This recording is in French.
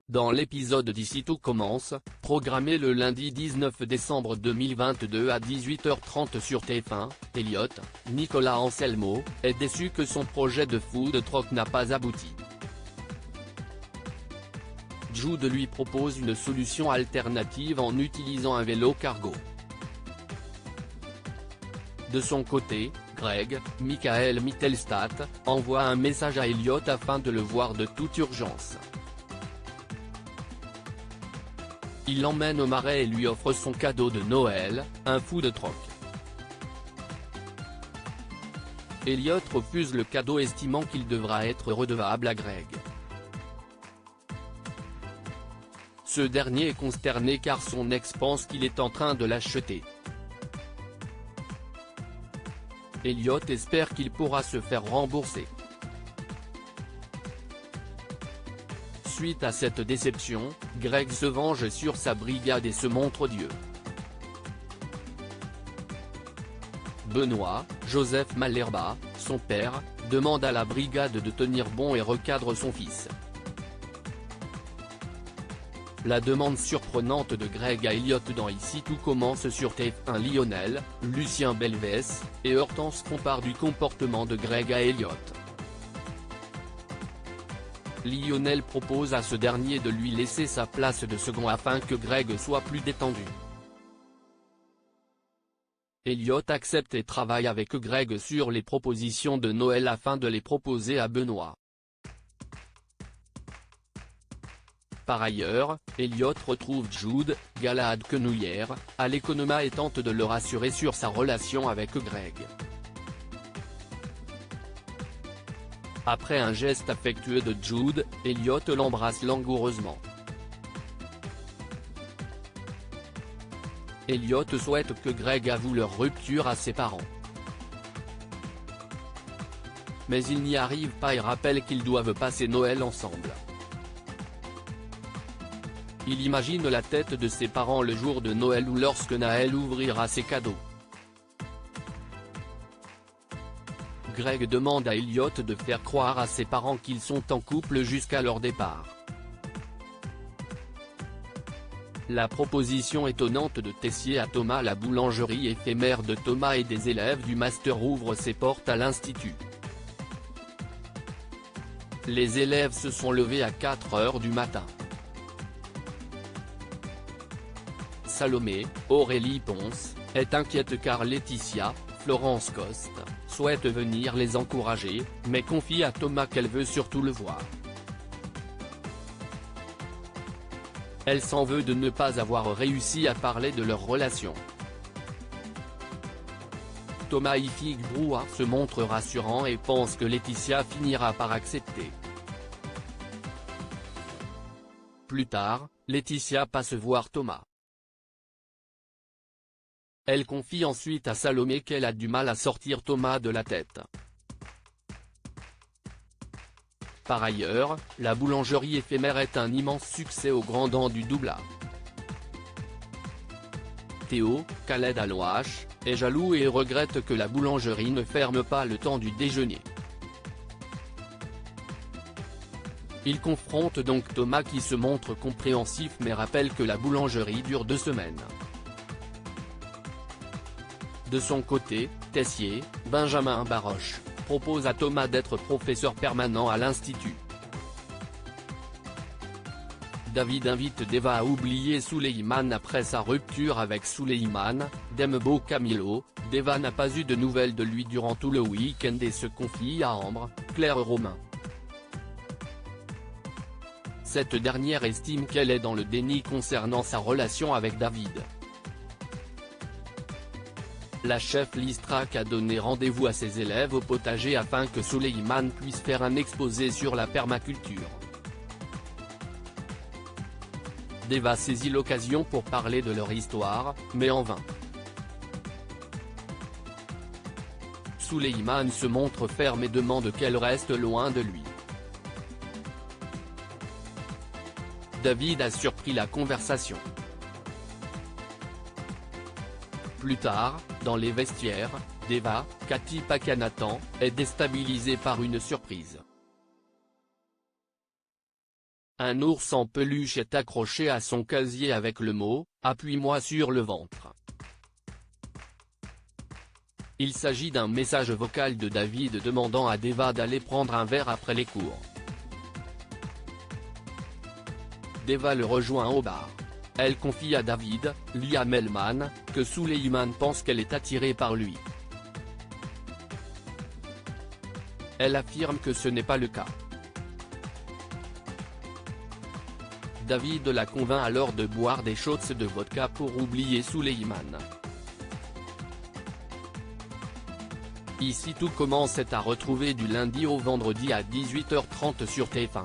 Dans l'épisode d'Ici tout commence, programmé le lundi 19 décembre 2022 à 18h30 sur TF1, Elliot, Nicolas Anselmo, est déçu que son projet de food truck n'a pas abouti. Jude lui propose une solution alternative en utilisant un vélo cargo. De son côté, Greg, Michael Mittelstadt, envoie un message à Elliot afin de le voir de toute urgence. Il l'emmène au marais et lui offre son cadeau de Noël, un food truck. Elliot refuse le cadeau estimant qu'il devra être redevable à Greg. Ce dernier est consterné car son ex pense qu'il est en train de l'acheter. Elliot espère qu'il pourra se faire rembourser. Suite à cette déception, Greg se venge sur sa brigade et se montre odieux. Benoît, Joseph Malherba, son père, demande à la brigade de tenir bon et recadre son fils. La demande surprenante de Greg à Elliot dans Ici tout commence sur TF1. Lionel, Lucien Belvès, et Hortense font part du comportement de Greg à Elliot. Lionel propose à ce dernier de lui laisser sa place de second afin que Greg soit plus détendu. Elliot accepte et travaille avec Greg sur les propositions de Noël afin de les proposer à Benoît. Par ailleurs, Elliot retrouve Jude, Galahad Quenouillère, à l'Economa et tente de le rassurer sur sa relation avec Greg. Après un geste affectueux de Jude, Elliot l'embrasse langoureusement. Elliot souhaite que Greg avoue leur rupture à ses parents. Mais ils n'y arrivent pas et rappellent qu'ils doivent passer Noël ensemble. Il imagine la tête de ses parents le jour de Noël ou lorsque Naël ouvrira ses cadeaux. Greg demande à Elliot de faire croire à ses parents qu'ils sont en couple jusqu'à leur départ. La proposition étonnante de Tessier à Thomas. La boulangerie éphémère de Thomas et des élèves du master ouvre ses portes à l'institut. Les élèves se sont levés à 4 h du matin. Salomé, Aurélie Ponce, est inquiète car Laetitia, Florence Coste, souhaite venir les encourager, mais confie à Thomas qu'elle veut surtout le voir. Elle s'en veut de ne pas avoir réussi à parler de leur relation. Thomas Ifig Brouhaha se montre rassurant et pense que Laetitia finira par accepter. Plus tard, Laetitia passe voir Thomas. Elle confie ensuite à Salomé qu'elle a du mal à sortir Thomas de la tête. Par ailleurs, la boulangerie éphémère est un immense succès au grand dam du Doublat. Théo, Khaled Alouache, est jaloux et regrette que la boulangerie ne ferme pas le temps du déjeuner. Il confronte donc Thomas qui se montre compréhensif mais rappelle que la boulangerie dure 2 semaines. De son côté, Tessier, Benjamin Baroche, propose à Thomas d'être professeur permanent à l'institut. David invite Deva à oublier Souleymane après sa rupture avec Souleymane, Dembo Camilo. Deva n'a pas eu de nouvelles de lui durant tout le week-end et se confie à Ambre, Claire Romain. Cette dernière estime qu'elle est dans le déni concernant sa relation avec David. La chef Listrac a donné rendez-vous à ses élèves au potager afin que Souleymane puisse faire un exposé sur la permaculture. Deva saisit l'occasion pour parler de leur histoire, mais en vain. Souleymane se montre ferme et demande qu'elle reste loin de lui. David a surpris la conversation. Plus tard, dans les vestiaires, Deva, Cathy Pakanathan, est déstabilisée par une surprise. Un ours en peluche est accroché à son casier avec le mot « Appuie-moi sur le ventre ». Il s'agit d'un message vocal de David demandant à Deva d'aller prendre un verre après les cours. Deva le rejoint au bar. Elle confie à David, Liam Hellman, que Suleiman pense qu'elle est attirée par lui. Elle affirme que ce n'est pas le cas. David la convainc alors de boire des shots de vodka pour oublier Suleiman. Ici tout commence est à retrouver du lundi au vendredi à 18h30 sur TF1.